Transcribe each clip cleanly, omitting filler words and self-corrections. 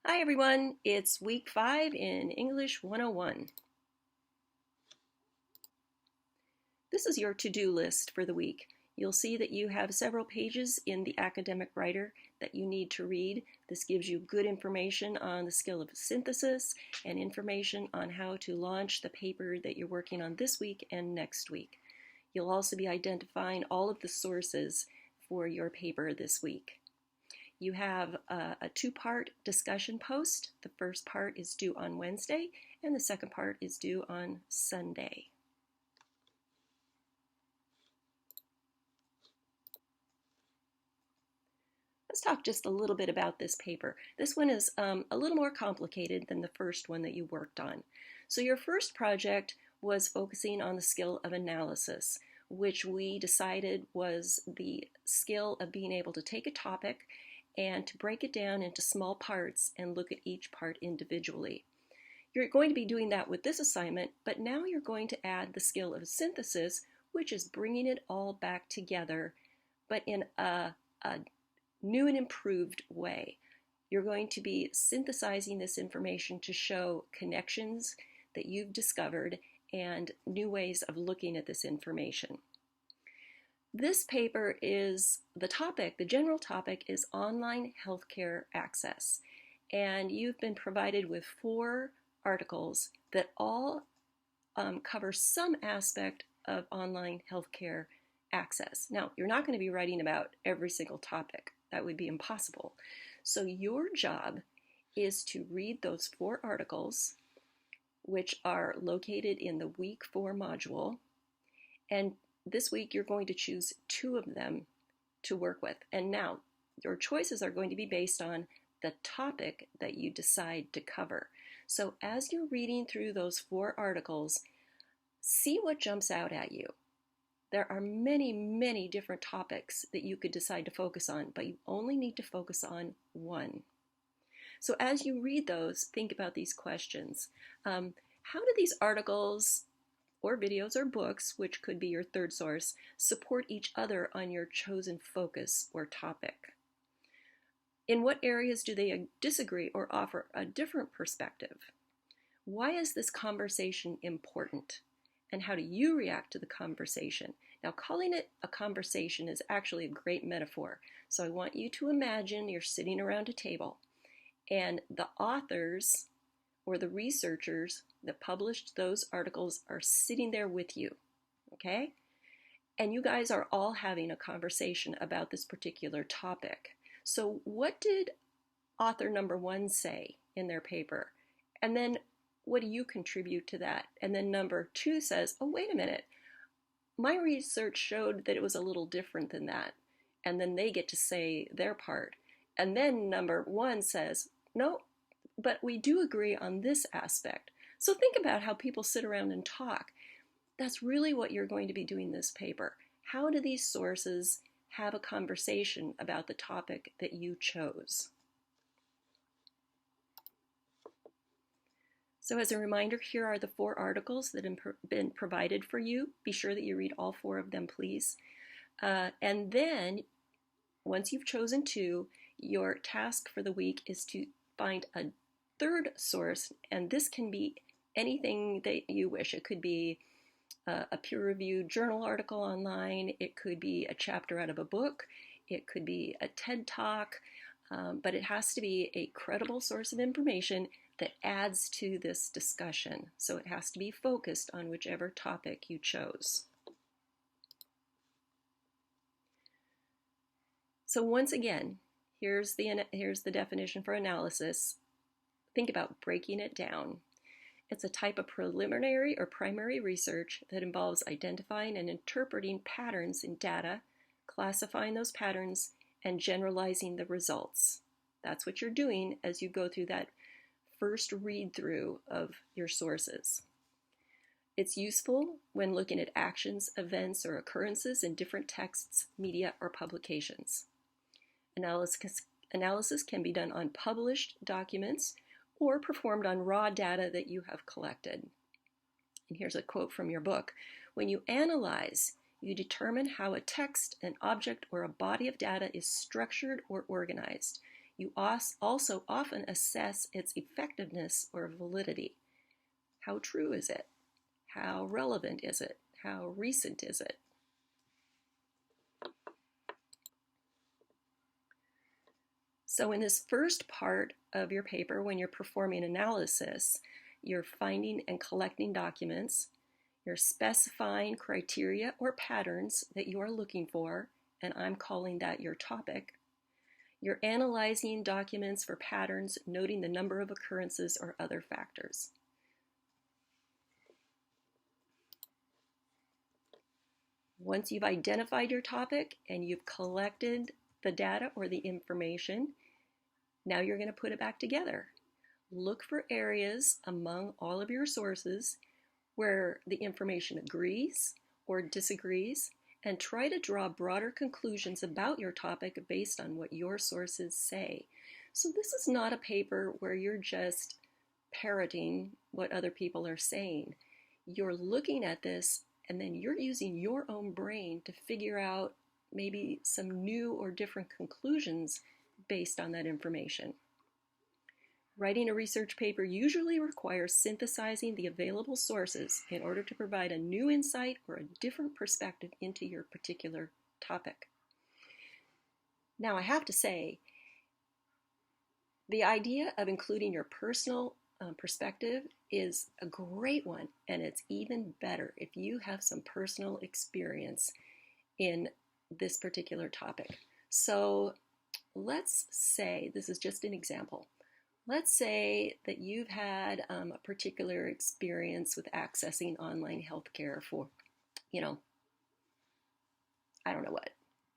Hi everyone, it's week 5 in English 101. This is your to-do list for the week. You'll see that you have several pages in the academic writer that you need to read. This gives you good information on the skill of synthesis and information on how to launch the paper that you're working on this week and next week. You'll also be identifying all of the sources for your paper this week. You have a two-part discussion post. The first part is due on Wednesday, and the second part is due on Sunday. Let's talk just a little bit about this paper. This one is a little more complicated than the first one that you worked on. So your first project was focusing on the skill of analysis, which we decided was the skill of being able to take a topic and to break it down into small parts and look at each part individually. You're going to be doing that with this assignment, but now you're going to add the skill of synthesis, which is bringing it all back together, but in a new and improved way. You're going to be synthesizing this information to show connections that you've discovered and new ways of looking at this information. This paper is the general topic is online healthcare access. And you've been provided with 4 articles that all cover some aspect of online healthcare access. Now, you're not going to be writing about every single topic. That would be impossible. So your job is to read those 4 articles, which are located in the week 4 module, and this week you're going to choose 2 of them to work with. And now your choices are going to be based on the topic that you decide to cover. So as you're reading through those 4 articles, see what jumps out at you. There are many, many different topics that you could decide to focus on, but you only need to focus on one. So as you read those, think about these questions. How do these articles or videos or books, which could be your third source, support each other on your chosen focus or topic? In what areas do they disagree or offer a different perspective? Why is this conversation important? And how do you react to the conversation? Now, calling it a conversation is actually a great metaphor. So I want you to imagine you're sitting around a table and the authors or the researchers that published those articles are sitting there with you, okay? And you guys are all having a conversation about this particular topic. So what did author number 1 say in their paper? And then what do you contribute to that? And then number 2 says, oh, wait a minute, my research showed that it was a little different than that. And then they get to say their part. And then number 1 says, no, but we do agree on this aspect. So think about how people sit around and talk. That's really what you're going to be doing in this paper. How do these sources have a conversation about the topic that you chose? So as a reminder, here are the 4 articles that have been provided for you. Be sure that you read all 4 of them, please. And then, once you've chosen 2, your task for the week is to find a third source, and this can be anything that you wish. It could be a peer-reviewed journal article online. It could be a chapter out of a book. It could be a TED Talk, but it has to be a credible source of information that adds to this discussion. So it has to be focused on whichever topic you chose. So once again, here's the definition for analysis. Think about breaking it down. It's a type of preliminary or primary research that involves identifying and interpreting patterns in data, classifying those patterns, and generalizing the results. That's what you're doing as you go through that first read-through of your sources. It's useful when looking at actions, events, or occurrences in different texts, media, or publications. Analysis can be done on published documents or performed on raw data that you have collected. And here's a quote from your book. When you analyze, you determine how a text, an object, or a body of data is structured or organized. You also often assess its effectiveness or validity. How true is it? How relevant is it? How recent is it? So in this first part of your paper, when you're performing analysis, you're finding and collecting documents, you're specifying criteria or patterns that you are looking for, and I'm calling that your topic. You're analyzing documents for patterns, noting the number of occurrences or other factors. Once you've identified your topic and you've collected the data or the information, now you're going to put it back together. Look for areas among all of your sources where the information agrees or disagrees, and try to draw broader conclusions about your topic based on what your sources say. So this is not a paper where you're just parroting what other people are saying. You're looking at this and then you're using your own brain to figure out maybe some new or different conclusions based on that information. Writing a research paper usually requires synthesizing the available sources in order to provide a new insight or a different perspective into your particular topic. Now, I have to say, the idea of including your personal perspective is a great one, and it's even better if you have some personal experience in this particular topic. So let's say, this is just an example, let's say that you've had a particular experience with accessing online healthcare for, I don't know what,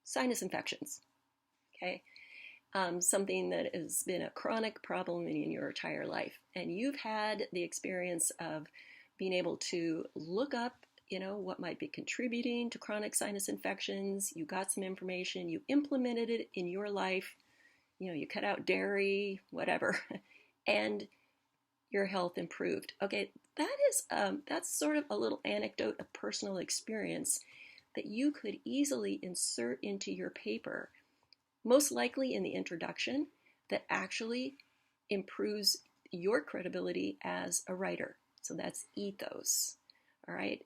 sinus infections, okay? Something that has been a chronic problem in your entire life. And you've had the experience of being able to look up, what might be contributing to chronic sinus infections. You got some information, you implemented it in your life, you cut out dairy, whatever, and your health improved. Okay, that's sort of a little anecdote of personal experience that you could easily insert into your paper, most likely in the introduction, that actually improves your credibility as a writer. So that's ethos, all right?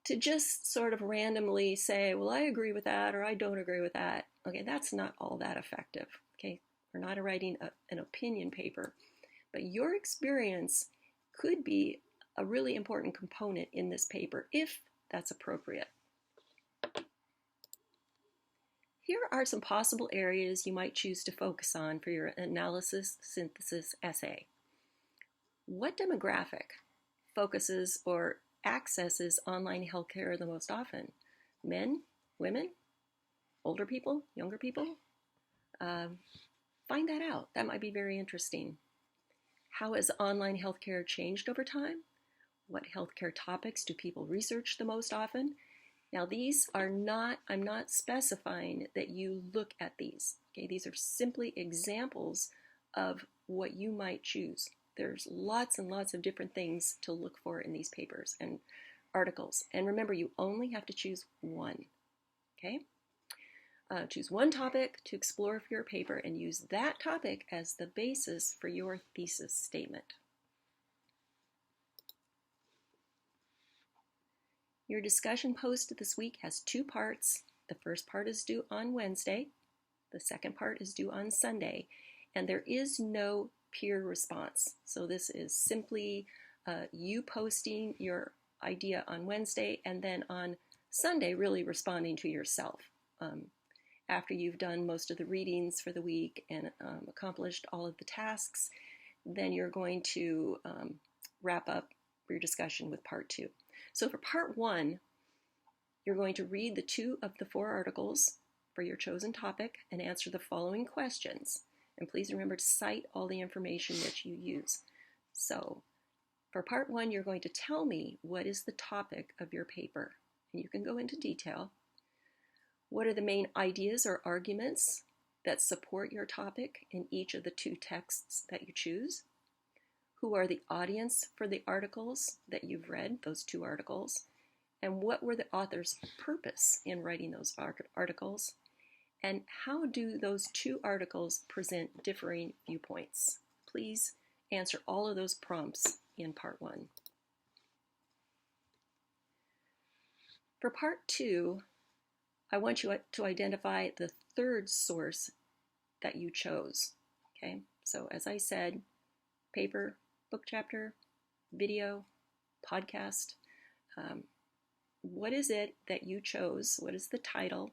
To just sort of randomly say, well, I agree with that or I don't agree with that, okay, that's not all that effective, okay? We're not writing an opinion paper, but your experience could be a really important component in this paper if that's appropriate. Here are some possible areas you might choose to focus on for your analysis synthesis essay. What demographic focuses or accesses online healthcare the most often? Men, women, older people, younger people? Find that out. That might be very interesting. How has online healthcare changed over time? What healthcare topics do people research the most often? Now these are not, I'm not specifying that you look at these. Okay, these are simply examples of what you might choose. There's lots and lots of different things to look for in these papers and articles. And remember, you only have to choose one. Okay? Choose one topic to explore for your paper and use that topic as the basis for your thesis statement. Your discussion post this week has 2 parts. The first part is due on Wednesday. The second part is due on Sunday. And there is no peer response. So this is simply you posting your idea on Wednesday and then on Sunday really responding to yourself. After you've done most of the readings for the week and accomplished all of the tasks, then you're going to wrap up your discussion with part 2. So for part 1, you're going to read the 2 of the 4 articles for your chosen topic and answer the following questions. And please remember to cite all the information that you use. So for part 1, you're going to tell me what is the topic of your paper. And you can go into detail. What are the main ideas or arguments that support your topic in each of the 2 texts that you choose? Who are the audience for the articles that you've read, those 2 articles? And what were the author's purpose in writing those articles? And how do those two articles present differing viewpoints? Please answer all of those prompts in part 1. For part 2, I want you to identify the third source that you chose. Okay, so as I said, paper, book chapter, video, podcast. What is it that you chose? What is the title?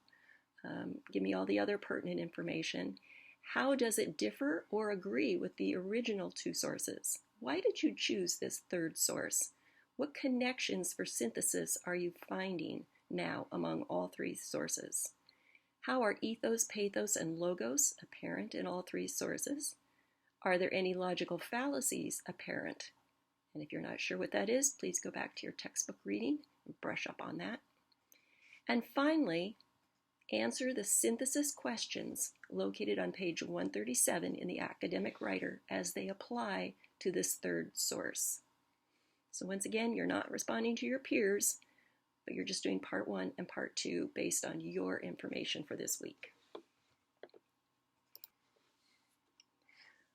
Give me all the other pertinent information. How does it differ or agree with the original two sources? Why did you choose this third source? What connections for synthesis are you finding now among all three sources? How are ethos, pathos, and logos apparent in all three sources? Are there any logical fallacies apparent? And if you're not sure what that is, please go back to your textbook reading and brush up on that. And finally, answer the synthesis questions located on page 137 in the academic writer as they apply to this third source. So once again, you're not responding to your peers, but you're just doing part 1 and part 2 based on your information for this week.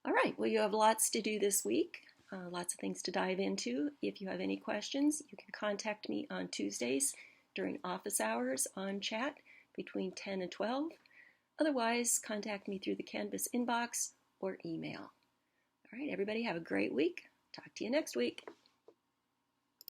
All right, well, you have lots to do this week, lots of things to dive into. If you have any questions, you can contact me on Tuesdays during office hours on chat between 10 and 12. Otherwise, contact me through the Canvas inbox or email. All right, everybody have a great week. Talk to you next week.